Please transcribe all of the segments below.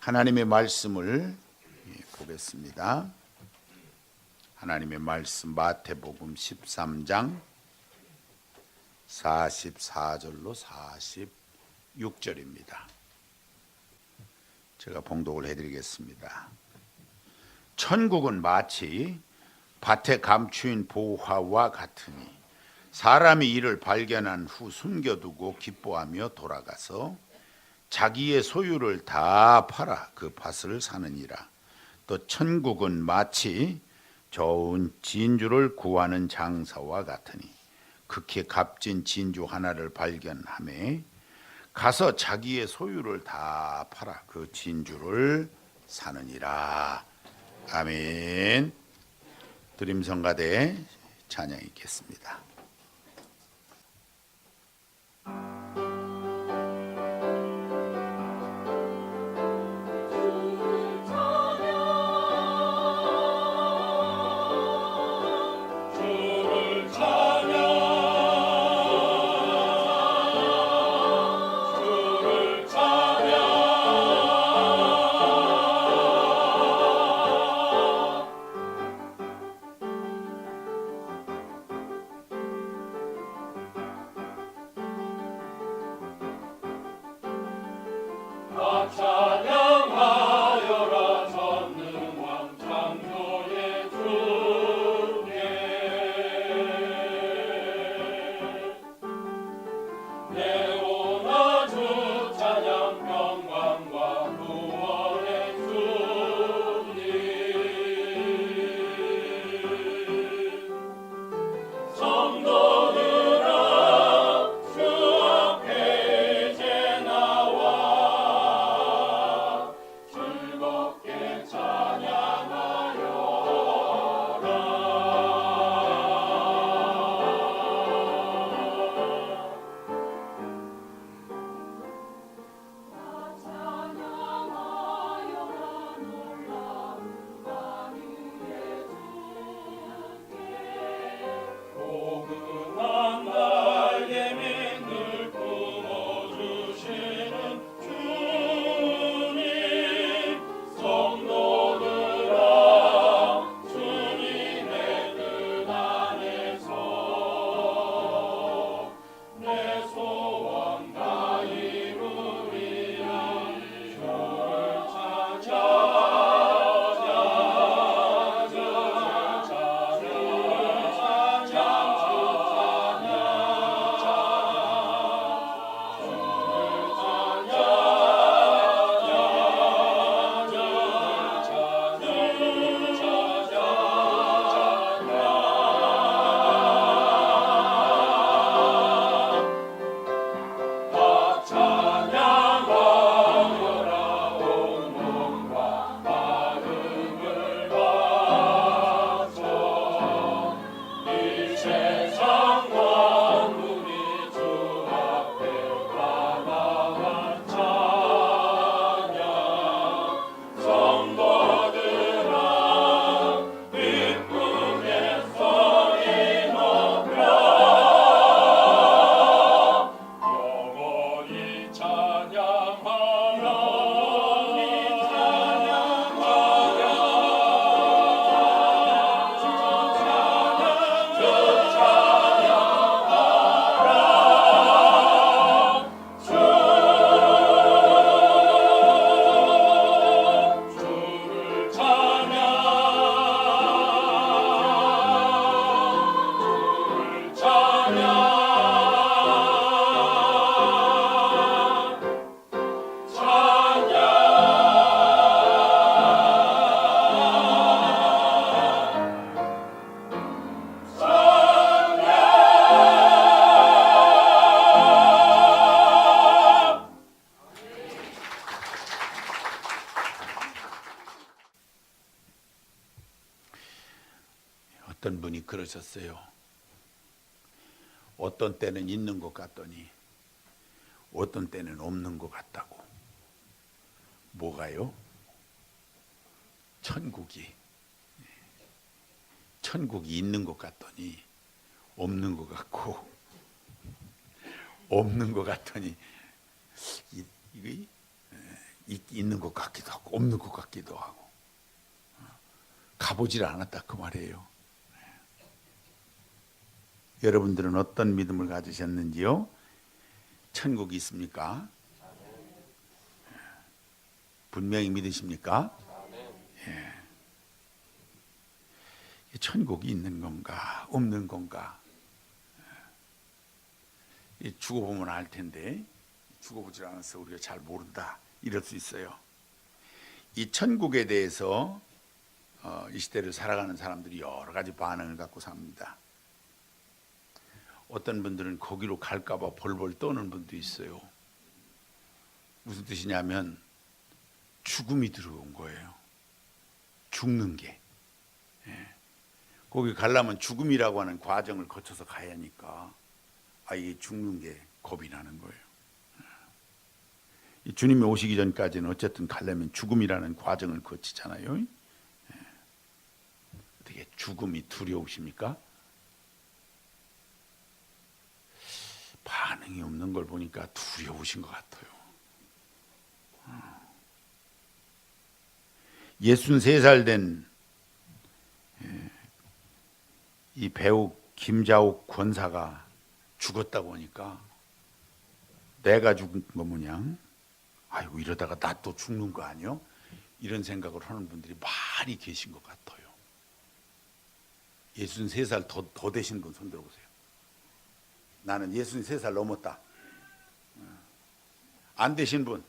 하나님의 말씀을 보겠습니다. 하나님의 말씀 마태복음 13장 44절로 46절입니다. 제가 봉독을 해드리겠습니다. 천국은 마치 밭에 감추인 보화와 같으니 사람이 이를 발견한 후 숨겨두고 기뻐하며 돌아가서 자기의 소유를 다 팔아 그 밭을 사느니라. 또 천국은 마치 좋은 진주를 구하는 장사와 같으니 극히 값진 진주 하나를 발견하매 가서 자기의 소유를 다 팔아 그 진주를 사느니라. 아멘. 드림성가대 찬양 있겠습니다. 찬양하여라 전능왕 창조의 주님. 내오나 주 찬양 평강과 구원의 주님. 성도들아 주 앞에 이제 나와 즐겁게 찬양하여라. 찬양하여라 놀라운 만유의 주께. 포근한 날개에 늘 품어주시는 주님. 성도들아 주님의 뜻 안에서 내 소원 다 이루리라. 찬양하여라 온 몸과 마음을 바쳐 이 세상 만물이 주 앞에 감사한 찬양. 성도들아 기쁨의 소리 높여 영원히 찬양하라. 주를 찬양. 주를 찬양. 어떤 분이 그러셨어요. 어떤 때는 있는 것 같더니 어떤 때는 없는 것 같다고. 뭐가요? 천국이 있는 것 같더니 없는 것 같고, 없는 것 같더니 이게 있는 것 같기도 하고 없는 것 같기도 하고 가보질 않았다 그 말이에요. 여러분들은 어떤 믿음을 가지셨는지요? 천국이 있습니까? 분명히 믿으십니까? 예. 천국이 있는 건가 없는 건가? 죽어보면 알 텐데 죽어보질 않아서 우리가 잘 모른다 이럴 수 있어요. 이 천국에 대해서 이 시대를 살아가는 사람들이 여러 가지 반응을 갖고 삽니다. 어떤 분들은 거기로 갈까 봐 벌벌 떠는 분도 있어요. 무슨 뜻이냐면 죽음이 들어온 거예요. 죽는 게. 거기 가려면 죽음이라고 하는 과정을 거쳐서 가야 하니까 아예 죽는 게 겁이 나는 거예요. 주님이 오시기 전까지는 어쨌든 가려면 죽음이라는 과정을 거치잖아요. 어떻게 죽음이 두려우십니까? 반응이 없는 걸 보니까 두려우신 것 같아요. 63살 된 이 배우 김자옥 권사가 죽었다고 하니까 내가 죽은 거 뭐냐? 아이고 이러다가 나 또 죽는 거 아니요? 이런 생각을 하는 분들이 많이 계신 것 같아요. 63살 더 되신 분 손 들어보세요. 나는 63살 넘었다. 안 되신 분?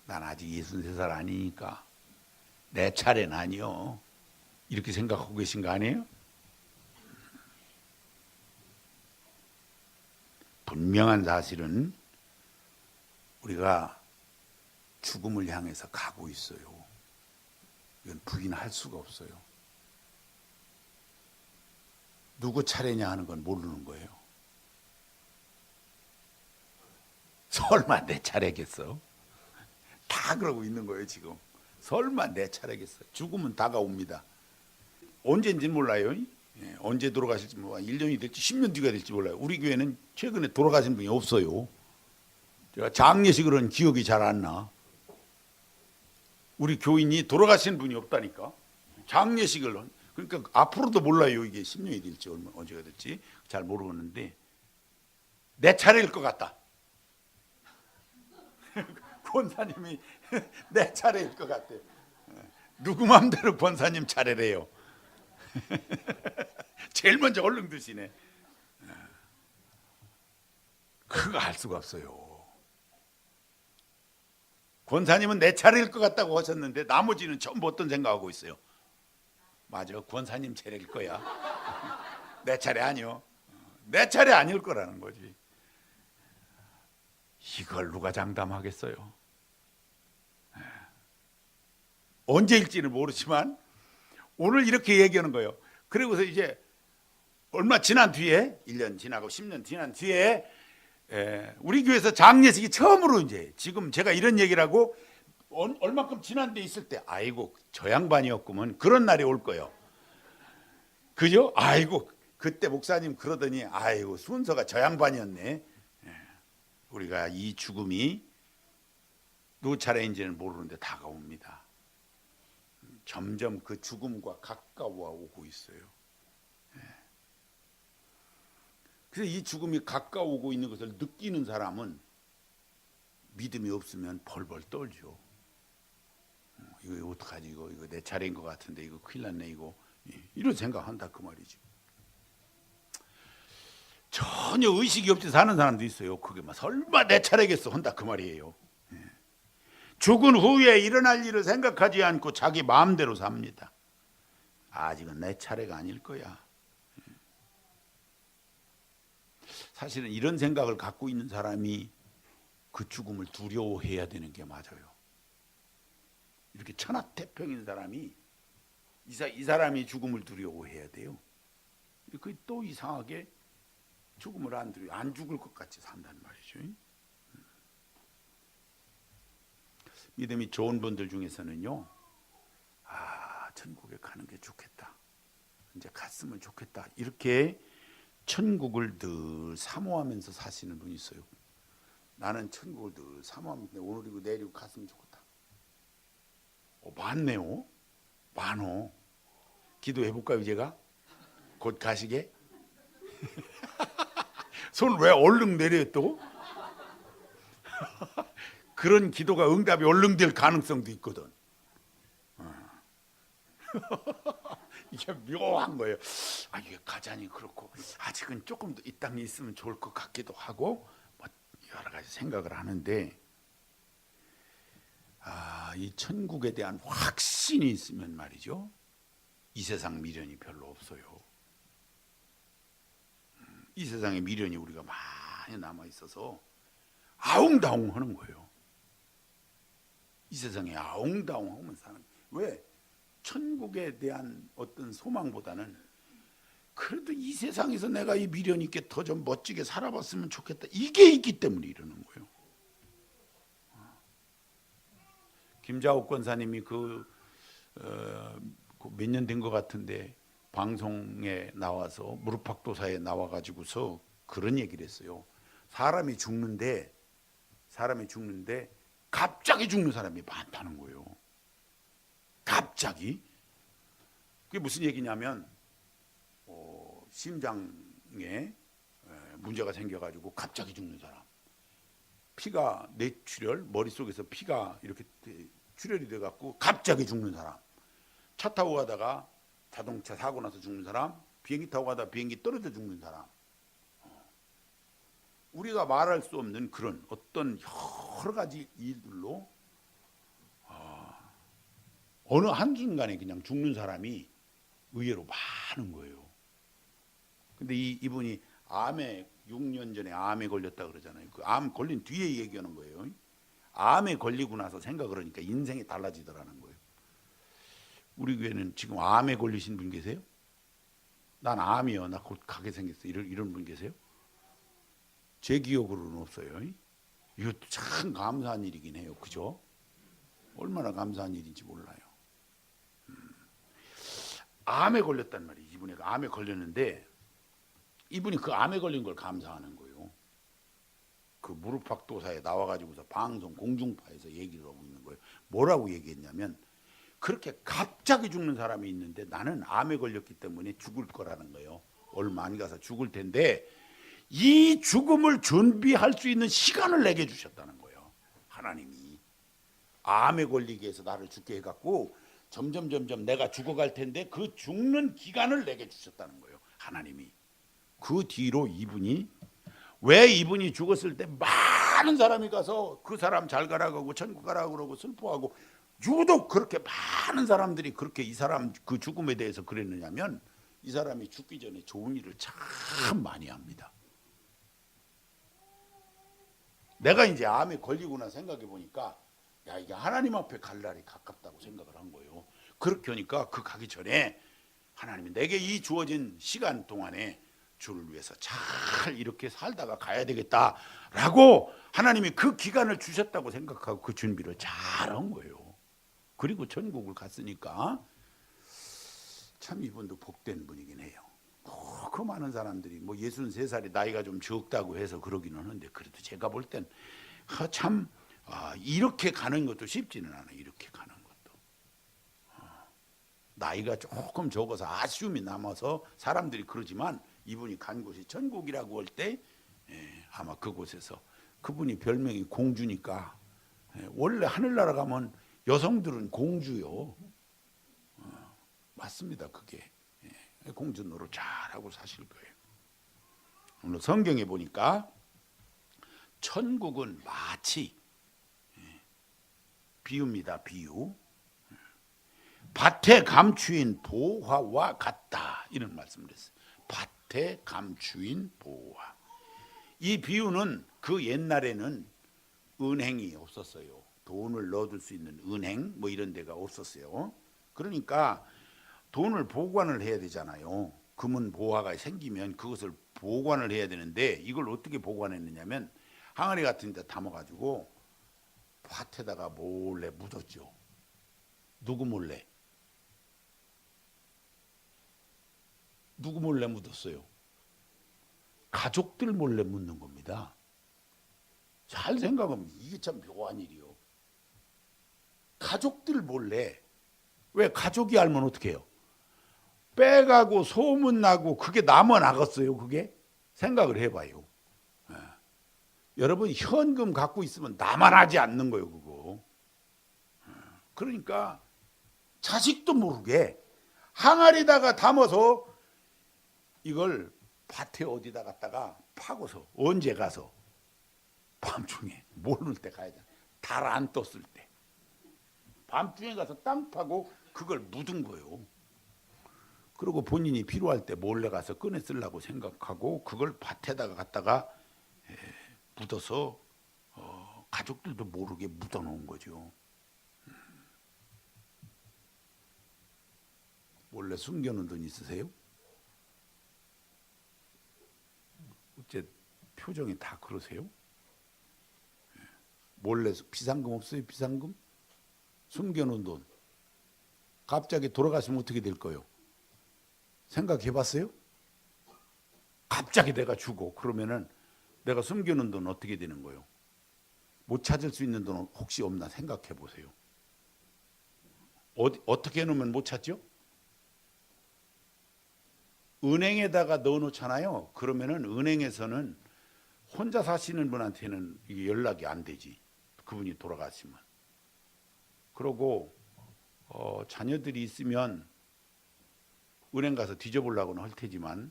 난 아직 63살 아니니까 내 차례는 아니요. 이렇게 생각하고 계신 거 아니에요? 분명한 사실은 우리가 죽음을 향해서 가고 있어요. 이건 부인할 수가 없어요. 누구 차례냐 하는 건 모르는 거예요. 설마 내 차례겠어? 다 그러고 있는 거예요 지금. 설마 내 차례겠어? 죽음은 다가옵니다. 언제인지 몰라요. 언제 돌아가실지 몰라요. 1년이 될지 10년 뒤가 될지 몰라요. 우리 교회는 최근에 돌아가신 분이 없어요. 제가 장례식으로는 기억이 잘 안 나. 우리 교인이 돌아가신 분이 없다니까. 장례식을 그러니까 앞으로도 몰라요. 이게 10년이 될지 언제가 될지 잘 모르겠는데 내 차례일 것 같다. 권사님이 내 차례일 것 같아. 누구 맘대로 권사님 차례래요. 제일 먼저 얼른 드시네. 그거 알 수가 없어요. 권사님은 내 차례일 것 같다고 하셨는데 나머지는 전부 어떤 생각하고 있어요? 맞아, 권사님 차례일 거야. 내 차례 아니요. 내 차례 아닐 거라는 거지. 이걸 누가 장담하겠어요? 언제일지는 모르지만 오늘 이렇게 얘기하는 거예요. 그리고서 이제 얼마 지난 뒤에 1년 지나고 10년 지난 뒤에 우리 교회에서 장례식이 처음으로 이제 지금 제가 이런 얘기를 하고 얼마큼 지난 데 있을 때 아이고 저 양반이었구먼 그런 날이 올 거예요. 그죠? 아이고 그때 목사님 그러더니 아이고 순서가 저 양반이었네. 우리가 이 죽음이 누구 차례인지는 모르는데 다가옵니다. 점점 그 죽음과 가까워 오고 있어요. 그래서 이 죽음이 가까워 오고 있는 것을 느끼는 사람은 믿음이 없으면 벌벌 떨죠. 이거 어떡하지? 이거 내 차례인 것 같은데 이거 큰일 났네 이거. 이런 생각한다 그 말이죠. 전혀 의식이 없이 사는 사람도 있어요. 그게 막 설마 내 차례겠어 한다 그 말이에요. 죽은 후에 일어날 일을 생각하지 않고 자기 마음대로 삽니다. 아직은 내 차례가 아닐 거야. 사실은 이런 생각을 갖고 있는 사람이 그 죽음을 두려워해야 되는 게 맞아요. 이렇게 천하태평인 사람이 이 사람이 죽음을 두려워해야 돼요. 그 또 이상하게 죽음을 안 죽을 것 같이 산단 말이죠. 믿음이 좋은 분들 중에서는요, 천국에 가는 게 좋겠다. 이제 갔으면 좋겠다. 이렇게 천국을 늘 사모하면서 사시는 분이 있어요. 나는 천국을 늘 사모하면서 오늘이고 내일이고 갔으면 좋겠다. 많네요. 많어. 기도해 볼까요, 제가? 곧 가시게? 손 왜 얼른 내려요 또? 그런 기도가 응답이 얼른 될 가능성도 있거든. 이게 묘한 거예요. 이게 가자니 그렇고 아직은 조금 더 이 땅에 있으면 좋을 것 같기도 하고 뭐 여러 가지 생각을 하는데 이 천국에 대한 확신이 있으면 말이죠. 이 세상 미련이 별로 없어요. 이 세상에 미련이 우리가 많이 남아 있어서 아웅다웅 하는 거예요. 이 세상에 아웅다웅 하면 사는 왜? 천국에 대한 어떤 소망보다는 그래도 이 세상에서 내가 이 미련 있게 더 좀 멋지게 살아봤으면 좋겠다. 이게 있기 때문에 이러는 거예요. 김자옥 권사님이 몇 년 된 것 같은데 방송에 나와서 무릎팍도사에 나와가지고서 그런 얘기를 했어요. 사람이 죽는데 갑자기 죽는 사람이 많다는 거예요. 갑자기. 그게 무슨 얘기냐면 심장에 문제가 생겨가지고 갑자기 죽는 사람, 피가 뇌출혈, 머릿속에서 피가 이렇게 출혈이 돼갖고 갑자기 죽는 사람, 차 타고 가다가 자동차 사고 나서 죽는 사람, 비행기 타고 가다가 비행기 떨어져 죽는 사람, 우리가 말할 수 없는 그런 어떤 여러 가지 일들로 어느 한순간에 그냥 죽는 사람이 의외로 많은 거예요. 근데 이분이 암에 6년 전에 암에 걸렸다 그러잖아요. 그 암 걸린 뒤에 얘기하는 거예요. 암에 걸리고 나서 생각을 하니까 인생이 달라지더라는 거예요. 우리 교회는 지금 암에 걸리신 분 계세요? 난 암이요. 나 곧 가게 생겼어. 이런 분 계세요? 제 기억으로는 없어요. 이것도 참 감사한 일이긴 해요. 그죠? 얼마나 감사한 일인지 몰라요. 암에 걸렸단 말이에요. 이분이 암에 걸렸는데 이분이 그 암에 걸린 걸 감사하는 거예요. 그 무릎팍도사에 나와가지고서 방송 공중파에서 얘기를 하고 있는 거예요. 뭐라고 얘기했냐면 그렇게 갑자기 죽는 사람이 있는데 나는 암에 걸렸기 때문에 죽을 거라는 거예요. 얼마 안 가서 죽을 텐데 이 죽음을 준비할 수 있는 시간을 내게 주셨다는 거예요. 하나님이 암에 걸리게 해서 나를 죽게 해갖고 점점 내가 죽어갈 텐데 그 죽는 기간을 내게 주셨다는 거예요. 하나님이. 그 뒤로 이분이 죽었을 때 많은 사람이 가서 그 사람 잘 가라고 하고 천국 가라고 그러고 슬퍼하고 유독 그렇게 많은 사람들이 그렇게 이 사람 그 죽음에 대해서 그랬느냐면 이 사람이 죽기 전에 좋은 일을 참 많이 합니다. 내가 이제 암에 걸리구나 생각해 보니까 야 이게 하나님 앞에 갈 날이 가깝다고 생각을 한 거예요. 그렇게 하니까 그 가기 전에 하나님이 내게 이 주어진 시간 동안에 주를 위해서 잘 이렇게 살다가 가야 되겠다라고 하나님이 그 기간을 주셨다고 생각하고 그 준비를 잘 한 거예요. 그리고 천국을 갔으니까 참 이분도 복된 분이긴 해요. 그 많은 사람들이 뭐 63살이 나이가 좀 적다고 해서 그러기는 하는데 그래도 제가 볼 땐 참 이렇게 가는 것도 쉽지는 않아요. 이렇게 가는 것도. 나이가 조금 적어서 아쉬움이 남아서 사람들이 그러지만 이분이 간 곳이 천국이라고 할 때 아마 그곳에서 그분이 별명이 공주니까 원래 하늘나라 가면 여성들은 공주요. 맞습니다. 그게 공주 노릇 잘하고 사실 거예요. 오늘 성경에 보니까 천국은 마치 비유입니다. 비유. 밭에 감추인 보화와 같다 이런 말씀을 했어요. 밭에 감추인 보화. 이 비유는 그 옛날에는 은행이 없었어요. 돈을 넣어둘 수 있는 은행 뭐 이런 데가 없었어요. 그러니까 돈을 보관을 해야 되잖아요. 금은 보화가 생기면 그것을 보관을 해야 되는데 이걸 어떻게 보관했느냐면 항아리 같은 데 담아가지고 밭에다가 몰래 묻었죠. 누구 몰래? 누구 몰래 묻었어요? 가족들 몰래 묻는 겁니다. 잘 생각하면 이게 참 묘한 일이요. 가족들 몰래. 왜? 가족이 알면 어떻게 해요? 빼가고 소문나고 그게 남아나겠어요. 그게? 생각을 해봐요. 여러분 현금 갖고 있으면 남아나지 않는 거예요. 그거. 그러니까 자식도 모르게 항아리다가 담아서 이걸 밭에 어디다 갖다가 파고서 언제 가서 밤중에 모를 때 가야 돼. 달 안 떴을 때 밤중에 가서 땅 파고 그걸 묻은 거예요. 그리고 본인이 필요할 때 몰래 가서 꺼내 쓰려고 생각하고 그걸 밭에다가 갖다가 묻어서 가족들도 모르게 묻어놓은 거죠. 몰래 숨겨놓은 돈 있으세요? 어째 표정이 다 그러세요? 몰래 비상금 없어요? 비상금? 숨겨놓은 돈 갑자기 돌아가시면 어떻게 될 거예요? 생각해 봤어요? 갑자기 내가 죽어. 그러면은 내가 숨겨놓은 돈 어떻게 되는 거예요? 못 찾을 수 있는 돈 혹시 없나 생각해 보세요. 어떻게 해놓으면 못 찾죠? 은행에다가 넣어놓잖아요. 그러면은 은행에서는 혼자 사시는 분한테는 이게 연락이 안 되지. 그분이 돌아가시면. 그러고 자녀들이 있으면 은행 가서 뒤져보려고는 할 테지만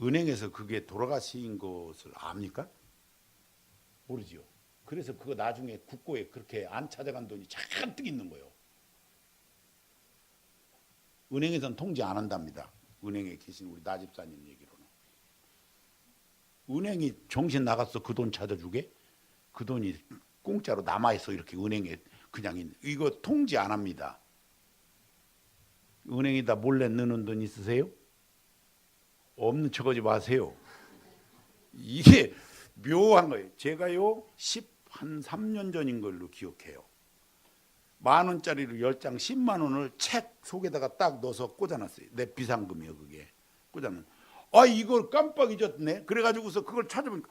은행에서 그게 돌아가신 것을 압니까? 모르지요. 그래서 그거 나중에 국고에 그렇게 안 찾아간 돈이 잔뜩 있는 거예요. 은행에서는 통지 안 한답니다. 은행에 계신 우리 나집사님 얘기로는. 은행이 정신 나갔어 그 돈 찾아주게? 그 돈이 공짜로 남아있어 이렇게 은행에 그냥 이거 통지 안 합니다. 은행에다 몰래 넣는 돈 있으세요? 없는 척하지 마세요. 이게 묘한 거예요. 제가요 3년 전인 걸로 기억해요. 10,000원짜리로 10장 10만 원을 책 속에다가 딱 넣어서 꽂아놨어요. 내 비상금이요 그게. 꽂아놓은. 이걸 깜빡 잊었네. 그래가지고서 그걸 찾아보니까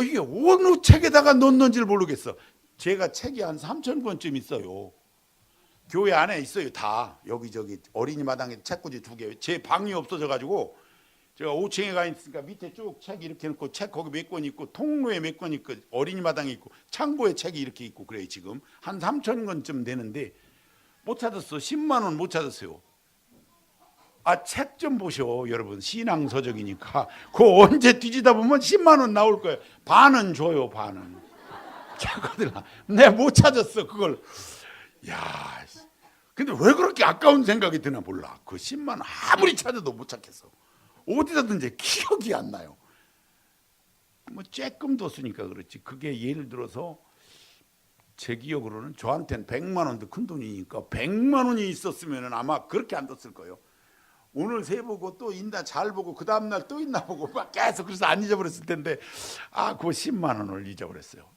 이게 어느 책에다가 넣었는지를 모르겠어. 제가 책이 한 3,000권쯤 있어요. 교회 안에 있어요 다. 여기저기 어린이 마당에 책꽂이 2개. 제 방이 없어져가지고 제가 5층에 가 있으니까 밑에 쭉 책 이렇게 놓고 책 거기 몇 권 있고 통로에 몇 권 있고 어린이 마당에 있고 창고에 책이 이렇게 있고 그래요. 지금 한 3,000권쯤 되는데 못 찾았어. 10만 원 못 찾았어요. 책 좀 보셔 여러분. 신앙서적이니까 그거 언제 뒤지다 보면 10만 원 나올 거예요. 반은 줘요 반은. 자거들아 내가 못 찾았어 그걸. 야, 근데 왜 그렇게 아까운 생각이 드나 몰라. 그 10만 원 아무리 찾아도 못 찾겠어. 어디다든지 기억이 안 나요. 뭐 쬐끔 뒀으니까 그렇지. 그게 예를 들어서 제 기억으로는 저한테는 100만 원도 큰 돈이니까 100만 원이 있었으면 아마 그렇게 안 뒀을 거예요. 오늘 세 보고 또 있나 잘 보고 그 다음날 또 있나 보고 막 계속 그래서 안 잊어버렸을 텐데 그 10만 원을 잊어버렸어요.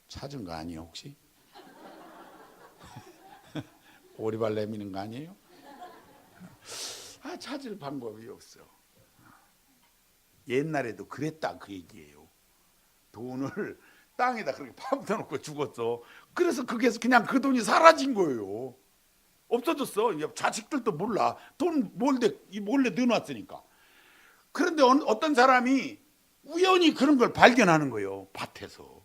찾은 거 아니에요 혹시? 오리발 내미는 거 아니에요? 찾을 방법이 없어. 옛날에도 그랬다 그 얘기예요. 돈을 땅에다 그렇게 파묻어 놓고 죽었어. 그래서 그게 그냥 그 돈이 사라진 거예요. 없어졌어. 자식들도 몰라. 돈 몰래 넣어놨으니까. 그런데 어떤 사람이 우연히 그런 걸 발견하는 거예요. 밭에서.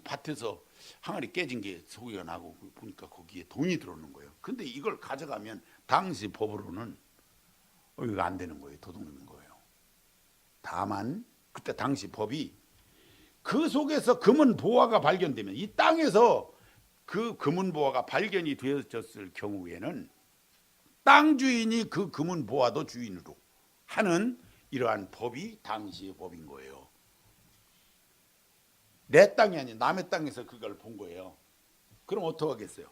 밭에서 항아리 깨진 게 소리가 나고 보니까 거기에 돈이 들어오는 거예요. 근데 이걸 가져가면 당시 법으로는 이거 안 되는 거예요. 도둑놈인 거예요. 다만 그때 당시 법이 그 속에서 금은 보화가 발견되면 이 땅에서 그 금은 보화가 발견이 되어졌을 경우에는 땅 주인이 그 금은 보화도 주인으로 하는 이러한 법이 당시의 법인 거예요. 내 땅이 아닌 남의 땅에서 그걸 본 거예요. 그럼 어떻게 하겠어요?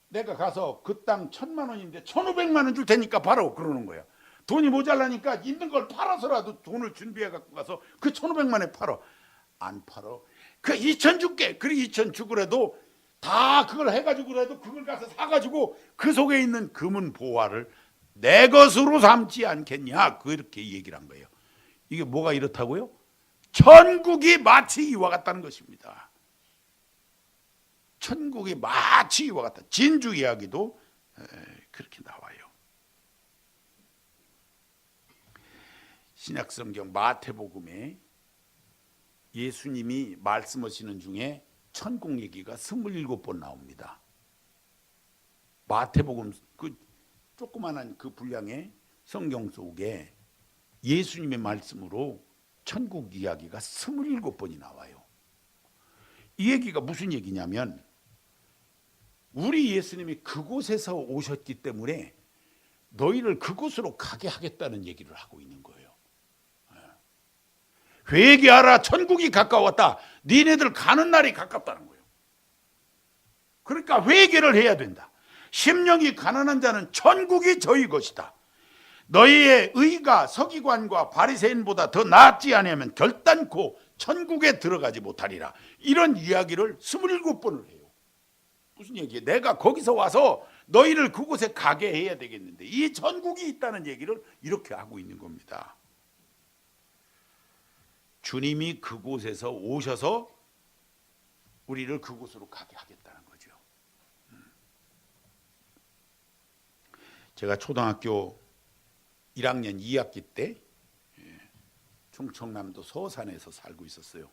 내가 가서 그 땅 1,000만 원인데 1,500만 원 줄 테니까 바로 그러는 거예요. 돈이 모자라니까 있는 걸 팔아서라도 돈을 준비해 갖고 가서 그 1,500만 원에 팔어. 안 팔어. 그 2,000 줄게. 그래 2,000 주고라도 다 그걸 해가지고라도 그걸 가서 사가지고 그 속에 있는 금은 보화를 내 것으로 삼지 않겠냐, 그렇게 얘기를 한 거예요. 이게 뭐가 이렇다고요? 천국이 마치 이와 같다는 것입니다. 천국이 마치 이와 같다. 진주 이야기도 그렇게 나와요. 신약성경 마태복음에 예수님이 말씀하시는 중에 천국 얘기가 27번 나옵니다. 마태복음 그 조그만한 그 분량의 성경 속에 예수님의 말씀으로 천국 이야기가 27번이 나와요. 이 얘기가 무슨 얘기냐면 우리 예수님이 그곳에서 오셨기 때문에 너희를 그곳으로 가게 하겠다는 얘기를 하고 있는 거예요. 회개하라, 천국이 가까웠다. 니네들 가는 날이 가깝다는 거예요. 그러니까 회개를 해야 된다. 심령이 가난한 자는 천국이 저희 것이다. 너희의 의가 서기관과 바리새인보다 더 낫지 않으면 결단코 천국에 들어가지 못하리라. 이런 이야기를 27번을 해요. 무슨 얘기예요? 내가 거기서 와서 너희를 그곳에 가게 해야 되겠는데 이 천국이 있다는 얘기를 이렇게 하고 있는 겁니다. 주님이 그곳에서 오셔서 우리를 그곳으로 가게 하겠다는 거죠. 제가 초등학교 1학년 2학기 때 충청남도 서산에서 살고 있었어요.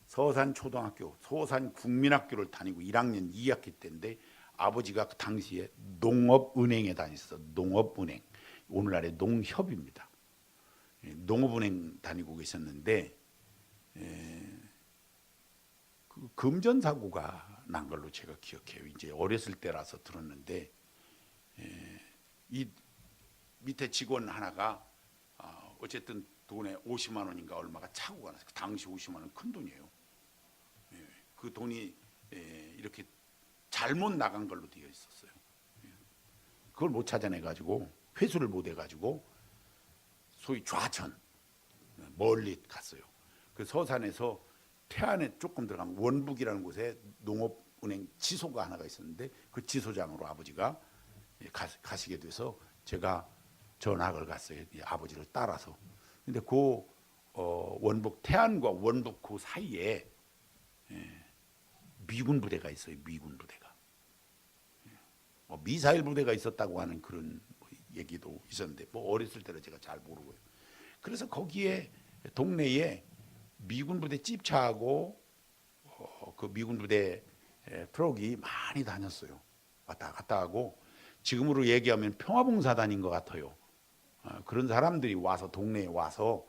서산 초등학교, 서산 국민학교를 다니고 1학년 2학기 때인데 아버지가 그 당시에 농업은행에 다녔어요. 농업은행, 오늘날의 농협입니다. 농업은행 다니고 계셨는데 그 금전사고가 난 걸로 제가 기억해요. 이제 어렸을 때라서 들었는데 이 밑에 직원 하나가 어쨌든 돈에 50만 원인가 얼마가 차고가 났어요. 그 당시 50만 원 큰 돈이에요. 그 돈이 이렇게 잘못 나간 걸로 되어 있었어요. 그걸 못 찾아내가지고 회수를 못 해가지고 소위 좌천 멀리 갔어요. 그 서산에서 태안에 조금 들어가면 원북이라는 곳에 농업은행 지소가 하나가 있었는데 그 지소장으로 아버지가 가시게 돼서 제가 전학을 갔어요. 아버지를 따라서. 근데 그 원북 태안과 원북 그 사이에 미군 부대가 있어요. 미군 부대가 미사일 부대가 있었다고 하는 그런 얘기도 있었는데 뭐 어렸을 때는 제가 잘 모르고요. 그래서 거기에 동네에 미군 부대 집차하고 그 미군 부대 트럭이 많이 다녔어요. 왔다 갔다 하고 지금으로 얘기하면 평화봉사단인 것 같아요. 그런 사람들이 와서 동네에 와서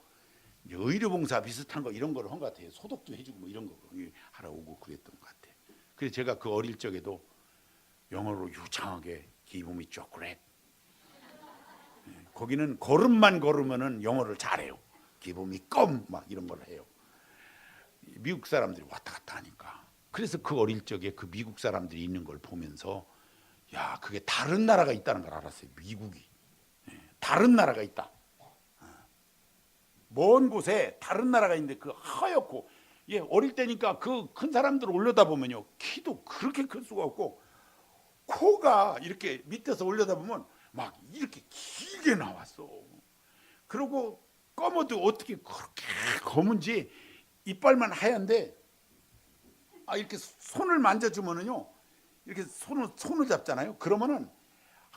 의료봉사 비슷한 거 이런 거를 한 것 같아요. 소독도 해주고 뭐 이런 거 하러 오고 그랬던 것 같아요. 그래서 제가 그 어릴 적에도 영어로 유창하게 Give me chocolate. 거기는 걸음만 걸으면은 영어를 잘해요. Give me 껌 막 이런 걸 해요. 미국 사람들이 왔다 갔다 하니까. 그래서 그 어릴 적에 그 미국 사람들이 있는 걸 보면서 야, 그게 다른 나라가 있다는 걸 알았어요. 미국이 다른 나라가 있다. 먼 곳에 다른 나라가 있는데 그 하얗고 어릴 때니까 그 큰 사람들 올려다보면요 키도 그렇게 클 수가 없고 코가 이렇게 밑에서 올려다보면 막 이렇게 길게 나왔어. 그리고 검어도 어떻게 그렇게 검은지 이빨만 하얀데 이렇게 손을 만져주면은요 이렇게 손을 잡잖아요. 그러면은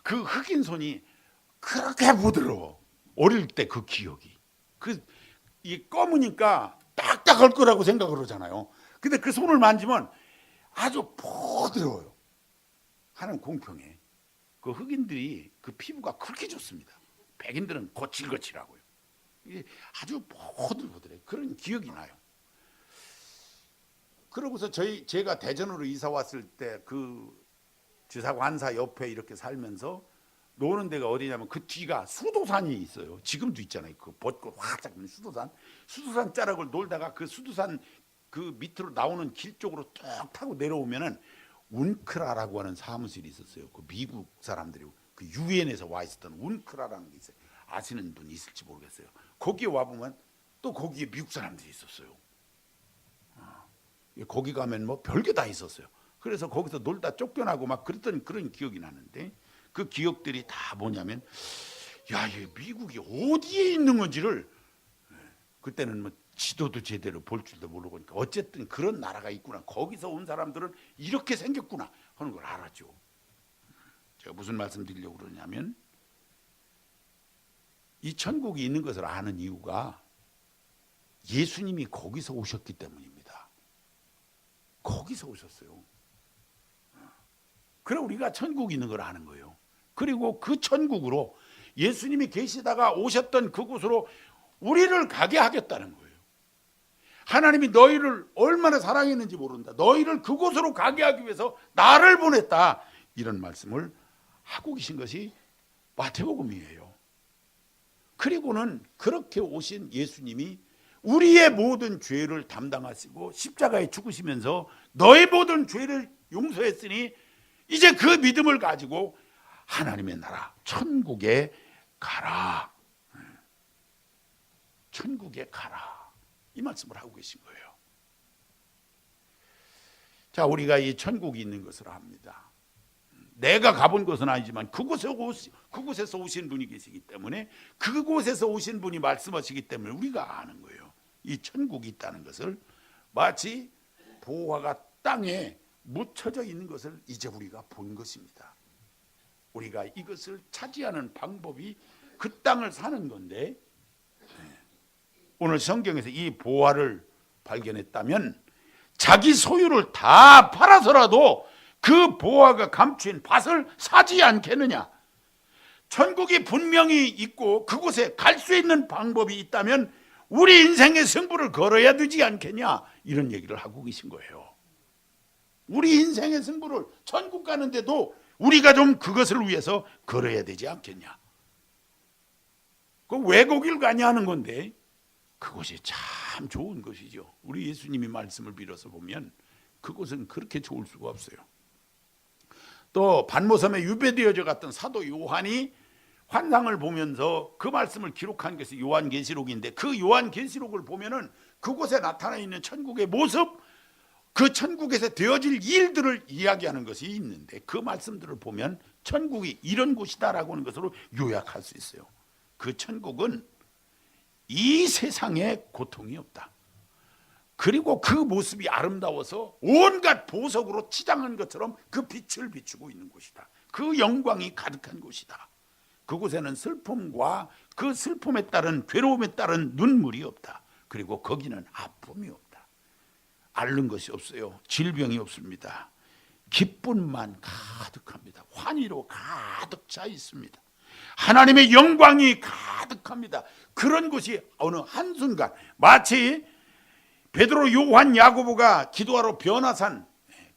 그 흑인 손이 그렇게 부드러워. 어릴 때 그 기억이. 이 검으니까 딱딱할 거라고 생각을 하잖아요. 근데 그 손을 만지면 아주 부드러워요. 하는 공평해. 그 흑인들이 그 피부가 그렇게 좋습니다. 백인들은 거칠거칠하고요. 이게 아주 보들보들해. 그런 기억이 나요. 그러고서 제가 대전으로 이사 왔을 때 그 지사관사 옆에 이렇게 살면서 노는 데가 어디냐면 그 뒤가 수도산이 있어요. 지금도 있잖아요. 그 벚꽃 활짝 피는 수도산 자락을 놀다가 그 수도산 그 밑으로 나오는 길 쪽으로 쭉 타고 내려오면은 운크라라고 하는 사무실이 있었어요. 그 미국 사람들이 그 유엔에서 와 있었던 운크라라는 게 있어요. 아시는 분 있을지 모르겠어요. 거기에 와 보면 또 거기에 미국 사람들이 있었어요. 거기 가면 뭐 별게 다 있었어요. 그래서 거기서 놀다 쫓겨나고 막 그랬던 그런 기억이 나는데, 그 기억들이 다 뭐냐면, 야, 이 미국이 어디에 있는 건지를 그때는 뭐 지도도 제대로 볼 줄도 모르고, 그러니까 어쨌든 그런 나라가 있구나, 거기서 온 사람들은 이렇게 생겼구나 하는 걸 알았죠. 제가 무슨 말씀 드리려고 그러냐면, 이 천국이 있는 것을 아는 이유가 예수님이 거기서 오셨기 때문입니다. 거기서 오셨어요. 그래 우리가 천국이 있는 걸 아는 거예요. 그리고 그 천국으로 예수님이 계시다가 오셨던 그곳으로 우리를 가게 하겠다는 거예요. 하나님이 너희를 얼마나 사랑했는지 모른다. 너희를 그곳으로 가게 하기 위해서 나를 보냈다. 이런 말씀을 하고 계신 것이 마태복음이에요. 그리고는 그렇게 오신 예수님이 우리의 모든 죄를 담당하시고 십자가에 죽으시면서 너의 모든 죄를 용서했으니 이제 그 믿음을 가지고 하나님의 나라 천국에 가라. 천국에 가라. 이 말씀을 하고 계신 거예요. 자, 우리가 이 천국이 있는 것을 압니다. 내가 가본 곳은 아니지만 그곳에서 오신 분이 계시기 때문에, 그곳에서 오신 분이 말씀하시기 때문에 우리가 아는 거예요. 이 천국이 있다는 것을, 마치 보화가 땅에 묻혀져 있는 것을 이제 우리가 본 것입니다. 우리가 이것을 차지하는 방법이 그 땅을 사는 건데, 오늘 성경에서 이 보화를 발견했다면 자기 소유를 다 팔아서라도 그 보화가 감추인 밭을 사지 않겠느냐. 천국이 분명히 있고 그곳에 갈 수 있는 방법이 있다면 우리 인생의 승부를 걸어야 되지 않겠냐, 이런 얘기를 하고 계신 거예요. 우리 인생의 승부를 천국 가는데도 우리가 좀 그것을 위해서 걸어야 되지 않겠냐. 그 왜 거길 가냐 하는 건데, 그것이 참 좋은 것이죠. 우리 예수님이 말씀을 빌어서 보면 그곳은 그렇게 좋을 수가 없어요. 또 반모섬에 유배되어져 갔던 사도 요한이 환상을 보면서 그 말씀을 기록한 것이 요한계시록인데, 그 요한계시록을 보면은 그곳에 나타나 있는 천국의 모습, 그 천국에서 되어질 일들을 이야기하는 것이 있는데, 그 말씀들을 보면 천국이 이런 곳이다라고 하는 것으로 요약할 수 있어요. 그 천국은 이 세상에 고통이 없다. 그리고 그 모습이 아름다워서 온갖 보석으로 치장한 것처럼 그 빛을 비추고 있는 곳이다. 그 영광이 가득한 곳이다. 그곳에는 슬픔과 그 슬픔에 따른 괴로움에 따른 눈물이 없다. 그리고 거기는 아픔이 없다. 앓는 것이 없어요. 질병이 없습니다. 기쁨만 가득합니다. 환희로 가득 차 있습니다. 하나님의 영광이 가득합니다. 그런 곳이 어느 한순간, 마치 베드로, 요한, 야고보가 기도하러 변화산,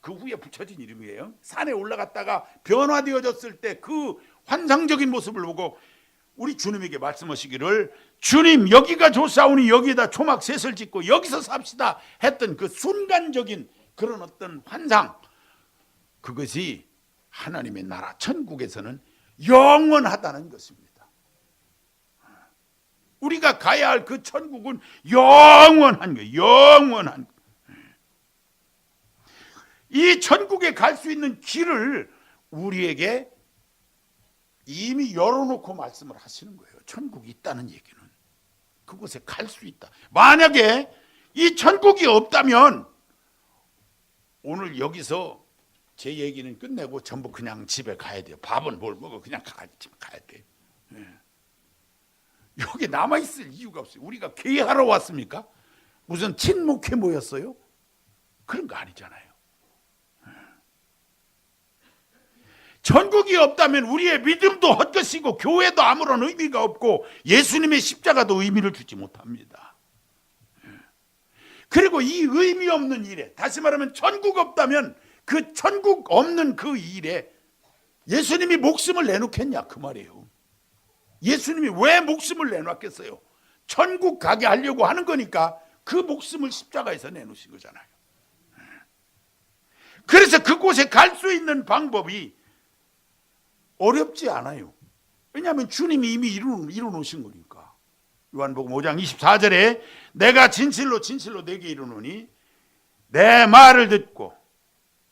그 후에 붙여진 이름이에요. 산에 올라갔다가 변화되어졌을 때 그 환상적인 모습을 보고 우리 주님에게 말씀하시기를, 주님 여기가 좋사오니 여기에다 초막 셋을 짓고 여기서 삽시다 했던 그 순간적인 그런 어떤 환상, 그것이 하나님의 나라 천국에서는 영원하다는 것입니다. 우리가 가야 할 그 천국은 영원한 거예요. 영원한 거예요. 이 천국에 갈 수 있는 길을 우리에게 이미 열어놓고 말씀을 하시는 거예요. 천국이 있다는 얘기는 그곳에 갈 수 있다. 만약에 이 천국이 없다면 오늘 여기서 제 얘기는 끝내고 전부 그냥 집에 가야 돼요. 밥은 뭘 먹어, 그냥 집에 가야 돼. 여기 남아있을 이유가 없어요. 우리가 개하러 왔습니까? 무슨 친목회 모였어요? 그런 거 아니잖아요. 천국이 없다면 우리의 믿음도 헛것이고 교회도 아무런 의미가 없고 예수님의 십자가도 의미를 주지 못합니다. 그리고 이 의미 없는 일에, 다시 말하면 천국 없다면 그 천국 없는 그 일에 예수님이 목숨을 내놓겠냐 그 말이에요. 예수님이 왜 목숨을 내놓겠어요? 천국 가게 하려고 하는 거니까 그 목숨을 십자가에서 내놓으신 거잖아요. 그래서 그곳에 갈 수 있는 방법이 어렵지 않아요. 왜냐하면 주님이 이미 이루놓으신 거니까. 요한복음 5장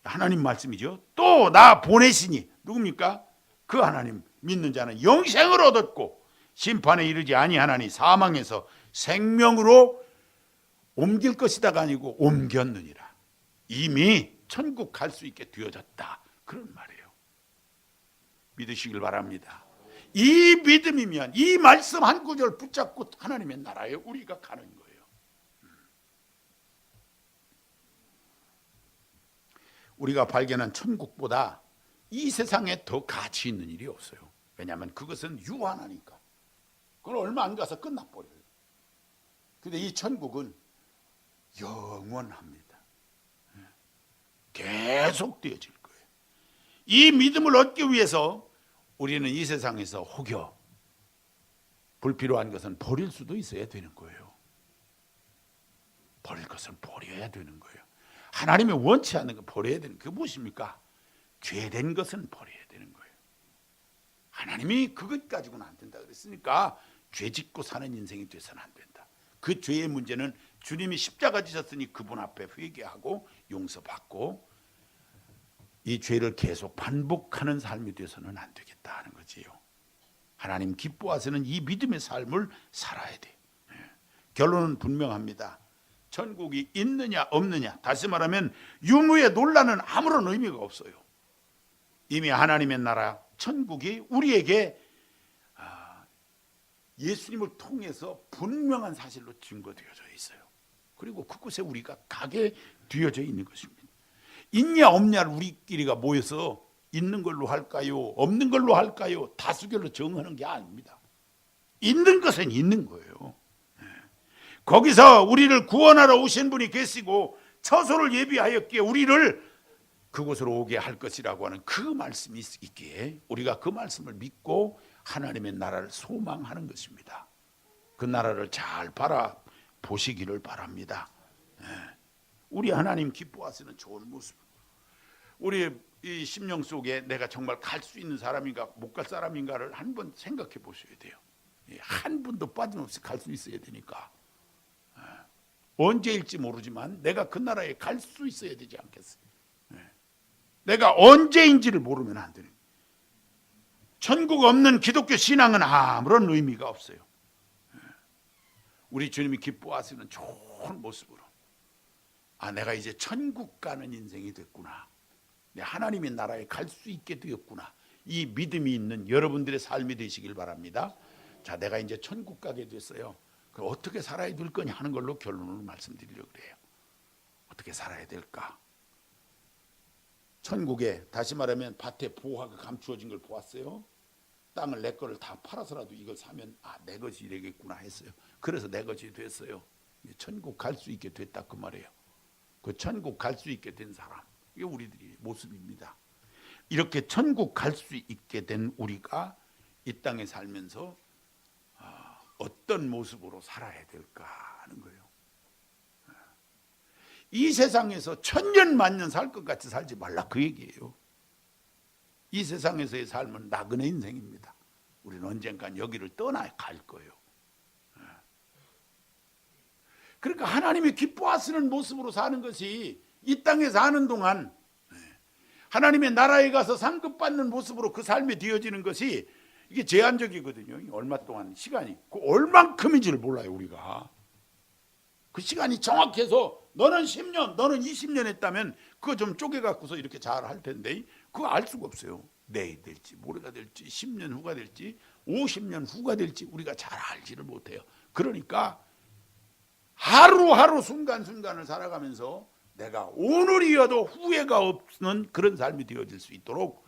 하나님 말씀이죠. 또 나 보내시니 누굽니까? 그 하나님 믿는 자는 영생을 얻었고 심판에 이르지 아니하나니 사망에서 생명으로 옮길 것이다가 아니고 옮겼느니라. 이미 천국 갈 수 있게 되어졌다. 그런 말이에요. 믿으시길 바랍니다. 이 믿음이면 이 말씀 한 구절 붙잡고 하나님의 나라에 우리가 가는 거예요. 우리가 발견한 천국보다 이 세상에 더 가치 있는 일이 없어요. 왜냐하면 그것은 유한하니까. 그건 얼마 안 가서 끝나버려요. 근데 이 천국은 영원합니다. 계속 되어질 거예요. 이 믿음을 얻기 위해서 우리는 이 세상에서 혹여 불필요한 것은 버릴 수도 있어야 되는 거예요. 버릴 것은 버려야 되는 거예요. 하나님이 원치 않는 거 버려야 되는 게 무엇입니까? 죄된 것은 버려야 되는 거예요. 하나님이 그것 가지고는 안 된다 그랬으니까 죄 짓고 사는 인생이 돼서는 안 된다. 그 죄의 문제는 주님이 십자가 지셨으니 그분 앞에 회개하고 용서받고 이 죄를 계속 반복하는 삶이 돼서는 안 되겠다는 거지요. 하나님 기뻐하시는 이 믿음의 삶을 살아야 돼. 결론은 분명합니다. 천국이 있느냐 없느냐, 다시 말하면 유무의 논란은 아무런 의미가 없어요. 이미 하나님의 나라 천국이 우리에게 예수님을 통해서 분명한 사실로 증거되어져 있어요. 그리고 그곳에 우리가 가게 되어져 있는 것입니다. 있냐 없냐를 우리끼리가 모여서 있는 걸로 할까요? 없는 걸로 할까요? 다수결로 정하는 게 아닙니다. 있는 것은 있는 거예요. 거기서 우리를 구원하러 오신 분이 계시고 처소를 예비하였기에 우리를 그곳으로 오게 할 것이라고 하는 그 말씀이 있기에 우리가 그 말씀을 믿고 하나님의 나라를 소망하는 것입니다. 그 나라를 잘 바라보시기를 바랍니다. 우리 하나님 기뻐하시는 좋은 모습, 우리 이 심령 속에 내가 정말 갈 수 있는 사람인가 못 갈 사람인가를 한번 생각해 보셔야 돼요. 한 분도 빠짐없이 갈 수 있어야 되니까. 언제일지 모르지만 내가 그 나라에 갈 수 있어야 되지 않겠어요? 내가 언제인지를 모르면 안 되는. 천국 없는 기독교 신앙은 아무런 의미가 없어요. 우리 주님이 기뻐하시는 좋은 모습으로 내가 이제 천국 가는 인생이 됐구나. 하나님의 나라에 갈 수 있게 되었구나. 이 믿음이 있는 여러분들의 삶이 되시길 바랍니다. 자, 내가 이제 천국 가게 됐어요. 그럼 어떻게 살아야 될 거냐 하는 걸로 결론을 말씀드리려고 그래요. 어떻게 살아야 될까? 천국에 다시 말하면 밭에 보화가 감추어진 걸 보았어요. 땅을 내 거를 다 팔아서라도 이걸 사면 내 것이 되겠구나 했어요. 그래서 내 것이 됐어요. 천국 갈 수 있게 됐다 그 말이에요. 그 천국 갈 수 있게 된 사람, 이게 우리들의 모습입니다. 이렇게 천국 갈 수 있게 된 우리가 이 땅에 살면서 어떤 모습으로 살아야 될까 하는 거예요. 이 세상에서 천년 만년 살 것 같이 살지 말라 그 얘기예요. 이 세상에서의 삶은 나그네 인생입니다. 우리는 언젠간 여기를 떠나 갈 거예요. 그러니까 하나님이 기뻐하시는 모습으로 사는 것이 이 땅에 사는 동안 하나님의 나라에 가서 상급받는 모습으로 그 삶이 되어지는 것이 이게 제한적이거든요. 얼마 동안 시간이 그 얼만큼인지를 몰라요. 우리가 그 시간이 정확해서 너는 10년 너는 20년 했다면 그거 좀 쪼개갖고서 이렇게 잘 할 텐데 그거 알 수가 없어요. 내일 될지 모레가 될지 10년 후가 될지 50년 후가 될지 우리가 잘 알지를 못해요. 그러니까 하루하루 순간순간을 살아가면서 내가 오늘이어도 후회가 없는 그런 삶이 되어질 수 있도록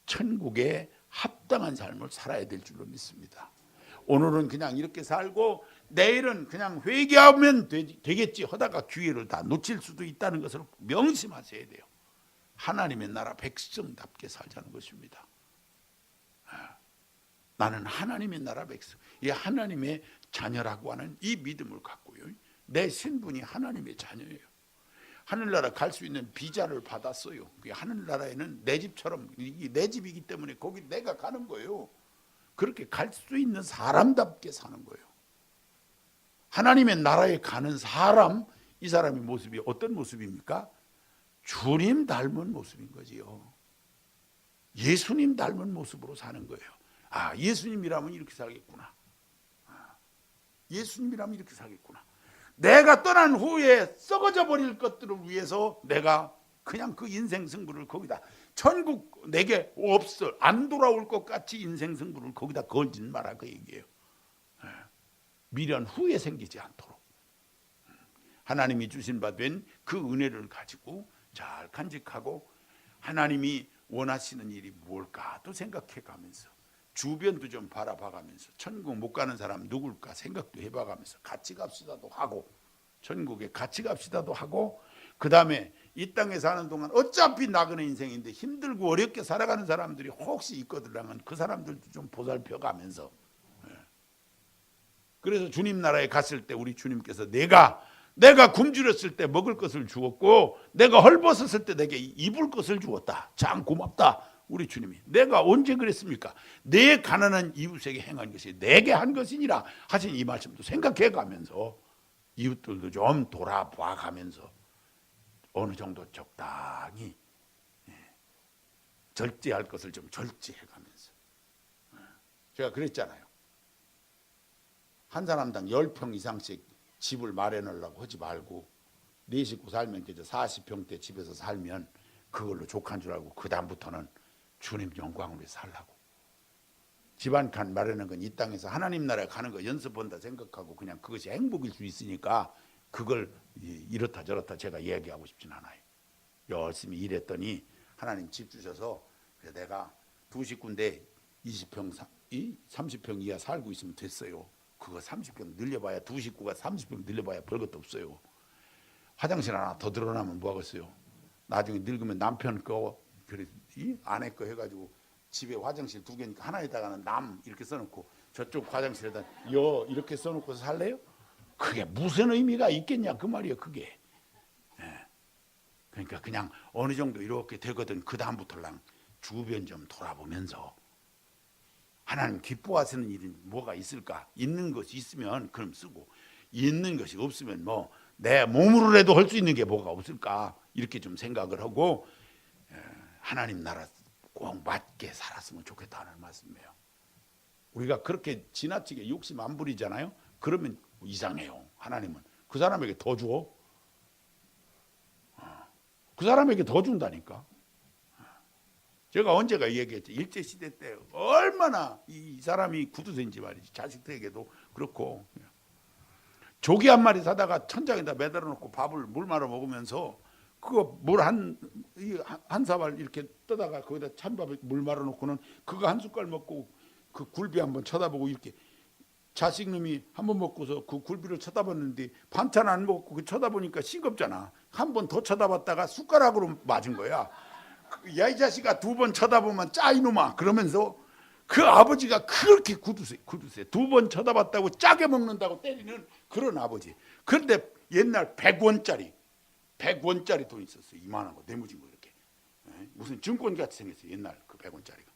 천국에 합당한 삶을 살아야 될 줄로 믿습니다. 오늘은 그냥 이렇게 살고 내일은 그냥 회개하면 되겠지 하다가 기회를 다 놓칠 수도 있다는 것을 명심하셔야 돼요. 하나님의 나라 백성답게 살자는 것입니다. 나는 하나님의 나라 백성, 이 하나님의 자녀라고 하는 이 믿음을 갖고요. 내 신분이 하나님의 자녀예요. 하늘나라 갈 수 있는 비자를 받았어요. 하늘나라에는 내 집처럼 내 집이기 때문에 거기 내가 가는 거예요. 그렇게 갈 수 있는 사람답게 사는 거예요. 하나님의 나라에 가는 사람, 이 사람의 모습이 어떤 모습입니까? 주님 닮은 모습인 거지요. 예수님 닮은 모습으로 사는 거예요. 아, 예수님이라면 이렇게 살겠구나. 예수님이라면 이렇게 살겠구나. 내가 떠난 후에 썩어져 버릴 것들을 위해서 내가 그냥 그 인생 승부를 거기다, 천국 내게 없어 안 돌아올 것 같이 인생 승부를 거기다 걸지 마라, 그 얘기예요. 미련 후에 생기지 않도록 하나님이 주신 바 된 그 은혜를 가지고 잘 간직하고, 하나님이 원하시는 일이 뭘까 또 생각해 가면서, 주변도 좀 바라봐 가면서, 천국 못 가는 사람 누굴까 생각도 해봐 가면서 같이 갑시다도 하고, 천국에 같이 갑시다도 하고, 그 다음에 이 땅에 사는 동안 어차피 나그네 인생인데 힘들고 어렵게 살아가는 사람들이 혹시 있거든라면 그 사람들도 좀 보살펴 가면서, 그래서 주님 나라에 갔을 때 우리 주님께서 내가 굶주렸을 때 먹을 것을 주었고, 내가 헐벗었을 때 내게 입을 것을 주었다. 참 고맙다. 우리 주님이 내가 언제 그랬습니까? 내 가난한 이웃에게 행한 것이 내게 한 것이니라 하신 이 말씀도 생각해 가면서, 이웃들도 좀 돌아봐 가면서 어느 정도 적당히 절제할 것을 좀 절제해 가면서, 제가 그랬잖아요. 한 사람당 10평 이상씩 집을 마련하려고 하지 말고, 네 식구 살면 40평대 집에서 살면 그걸로 족한 줄 알고 그 다음부터는 주님 영광을 위해 살라고. 집 한 칸 마련한 건 이 땅에서 하나님 나라에 가는 거 연습한다 생각하고 그냥 그것이 행복일 수 있으니까 그걸 이렇다 저렇다 제가 이야기하고 싶진 않아요. 열심히 일했더니 하나님 집 주셔서, 그래서 내가 두 식구인데 20평 30평 이하 살고 있으면 됐어요. 그거 30평 늘려봐야, 두 식구가 30평 늘려봐야 별것도 없어요. 화장실 하나 더 늘어나면 뭐하겠어요. 나중에 늙으면 남편 거, 이 아내 거 해가지고 집에 화장실 2개니까 하나에다가는 남 이렇게 써놓고 저쪽 화장실에다 여 이렇게 써놓고 살래요? 그게 무슨 의미가 있겠냐 그 말이에요. 그게. 그러니까 그냥 어느 정도 이렇게 되거든. 그 다음부터는 주변 좀 돌아보면서 하나님 기뻐하시는 일이 뭐가 있을까? 있는 것이 있으면 그럼 쓰고, 있는 것이 없으면 뭐 내 몸으로라도 할 수 있는 게 뭐가 없을까? 이렇게 좀 생각을 하고 하나님 나라 꼭 맞게 살았으면 좋겠다는 말씀이에요. 우리가 그렇게 지나치게 욕심 안 부리잖아요. 그러면 이상해요. 하나님은 그 사람에게 더 줘. 그 사람에게 더 준다니까. 제가 언제가 얘기했죠. 일제시대 때 얼마나 이 사람이 구두쇠인지 말이지. 자식들에게도 그렇고, 조개 한 마리 사다가 천장에다 매달아 놓고 밥을 물 말아 먹으면서, 그거 물 한 사발 이렇게 떠다가 거기다 찬밥에 물 말아 놓고는 그거 한 숟갈 먹고 그 굴비 한번 쳐다보고, 이렇게 자식놈이 한번 먹고서 그 굴비를 쳐다봤는데 반찬 안 먹고 그 쳐다보니까 싱겁잖아. 한 번 더 쳐다봤다가 숟가락으로 맞은 거야. 야 이 자식아, 2번 쳐다보면 짜 이놈아 그러면서 그 아버지가 그렇게 구두쇠 2번 쳐다봤다고 짜게 먹는다고 때리는 그런 아버지. 그런데 옛날 100원짜리 돈 있었어요. 이만한 거 내무진 거 이렇게. 무슨 증권 같이 생겼어요. 옛날 그 100원짜리가.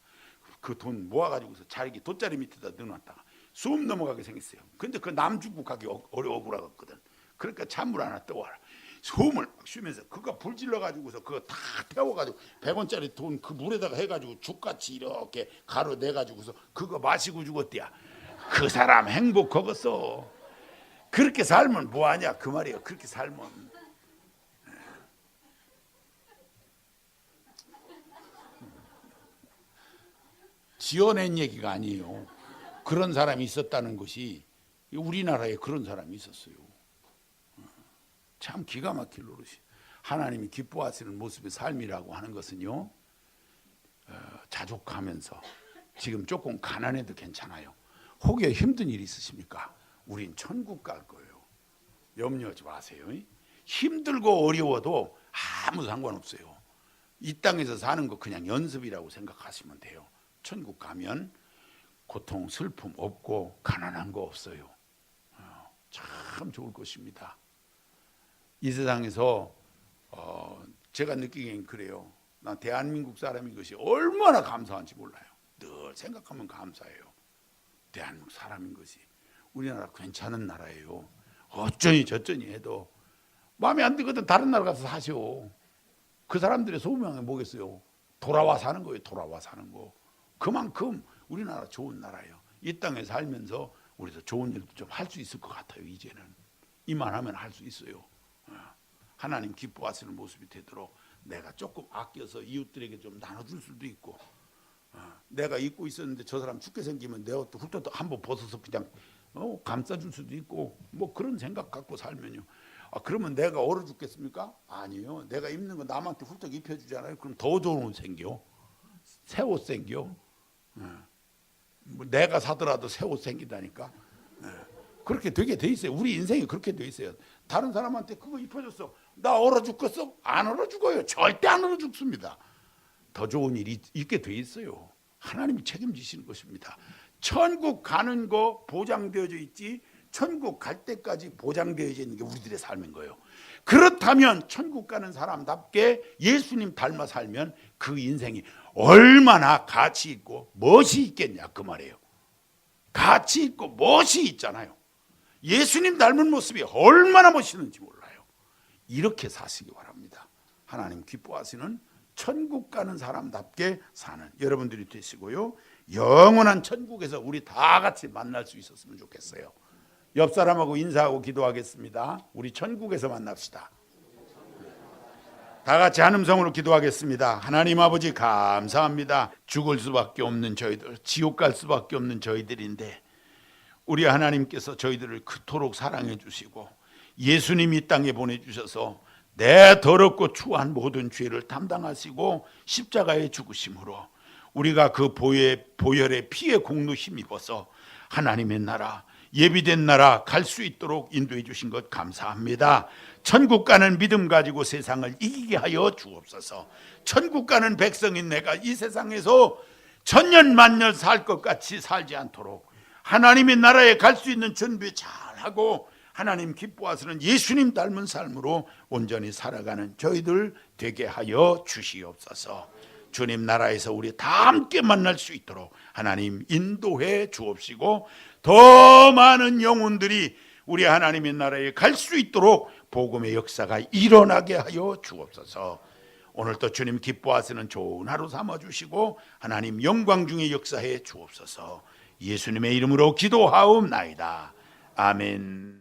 그 돈 모아가지고서 자기 돗자리 밑에다 넣어놨다가 숨 넘어가게 생겼어요. 근데 그 남 주고 가기 억울하거든. 그러니까 찬물 하나 떠와라. 숨을 막 쉬면서 그거 불 질러가지고서 그거 다 태워가지고 100원짜리 돈 그 물에다가 해가지고 죽같이 이렇게 가루 내가지고서 그거 마시고 죽었대야. 그 사람 행복하겠어. 그렇게 살면 뭐하냐 그 말이에요. 그렇게 살면. 지어낸 얘기가 아니에요. 그런 사람이 있었다는 것이, 우리나라에 그런 사람이 있었어요. 참 기가 막힐 노릇이. 하나님이 기뻐하시는 모습의 삶이라고 하는 것은요, 자족하면서, 지금 조금 가난해도 괜찮아요. 혹여 힘든 일이 있으십니까? 우린 천국 갈 거예요. 염려하지 마세요. 힘들고 어려워도 아무 상관없어요. 이 땅에서 사는 거 그냥 연습이라고 생각하시면 돼요. 천국 가면 고통, 슬픔 없고 가난한 거 없어요. 참 좋을 것입니다. 이 세상에서 제가 느끼기엔 그래요. 난 대한민국 사람인 것이 얼마나 감사한지 몰라요. 늘 생각하면 감사해요. 대한민국 사람인 것이. 우리나라 괜찮은 나라예요. 어쩌니 저쩌니 해도 마음에 안 들거든 다른 나라 가서 사셔. 그 사람들의 소명이 뭐겠어요? 돌아와 사는 거예요. 돌아와 사는 거. 그만큼 우리나라 좋은 나라예요. 이 땅에 살면서 우리도 좋은 일도 좀 할 수 있을 것 같아요. 이제는 이만하면 할 수 있어요. 하나님 기뻐하시는 모습이 되도록 내가 조금 아껴서 이웃들에게 좀 나눠줄 수도 있고, 내가 입고 있었는데 저 사람 춥게 생기면 내 옷도 훌쩍 한번 벗어서 그냥 감싸줄 수도 있고, 뭐 그런 생각 갖고 살면요. 그러면 내가 얼어 죽겠습니까? 아니요. 내가 입는 거 남한테 훌쩍 입혀주잖아요. 그럼 더 좋은 옷 생겨. 새 옷 생겨. 뭐 내가 사더라도 새 옷 생긴다니까. 그렇게 되게 돼 있어요. 우리 인생이 그렇게 돼 있어요. 다른 사람한테 그거 입혀줬어. 나 얼어 죽겠어? 안 얼어 죽어요. 절대 안 얼어 죽습니다. 더 좋은 일이 있게 돼 있어요. 하나님이 책임지시는 것입니다. 천국 가는 거 보장되어져 있지, 천국 갈 때까지 보장되어져 있는 게 우리들의 삶인 거예요. 그렇다면 천국 가는 사람답게 예수님 닮아 살면 그 인생이 얼마나 가치 있고 멋이 있겠냐 그 말이에요. 가치 있고 멋이 있잖아요. 예수님 닮은 모습이 얼마나 멋있는지 몰라요. 이렇게 사시기 바랍니다. 하나님 기뻐하시는 천국 가는 사람답게 사는 여러분들이 되시고요. 영원한 천국에서 우리 다 같이 만날 수 있었으면 좋겠어요. 옆 사람하고 인사하고 기도하겠습니다. 우리 천국에서 만납시다. 다 같이 한음성으로 기도하겠습니다. 하나님 아버지 감사합니다. 죽을 수밖에 없는 저희들, 지옥 갈 수밖에 없는 저희들인데 우리 하나님께서 저희들을 그토록 사랑해 주시고 예수님 이 땅에 보내주셔서 내 더럽고 추한 모든 죄를 담당하시고 십자가에 죽으심으로 우리가 그 보혈의 피의 공로 힘입어서 하나님의 나라, 예비된 나라 갈 수 있도록 인도해 주신 것 감사합니다. 천국 가는 믿음 가지고 세상을 이기게 하여 주옵소서. 천국 가는 백성인 내가 이 세상에서 천년 만년 살 것 같이 살지 않도록 하나님의 나라에 갈 수 있는 준비 잘하고 하나님 기뻐하시는 예수님 닮은 삶으로 온전히 살아가는 저희들 되게 하여 주시옵소서. 주님 나라에서 우리 다 함께 만날 수 있도록 하나님 인도해 주옵시고 더 많은 영혼들이 우리 하나님의 나라에 갈 수 있도록 복음의 역사가 일어나게 하여 주옵소서. 오늘도 주님 기뻐하시는 좋은 하루 삼아주시고 하나님 영광 중에 역사해 주옵소서. 예수님의 이름으로 기도하옵나이다. 아멘.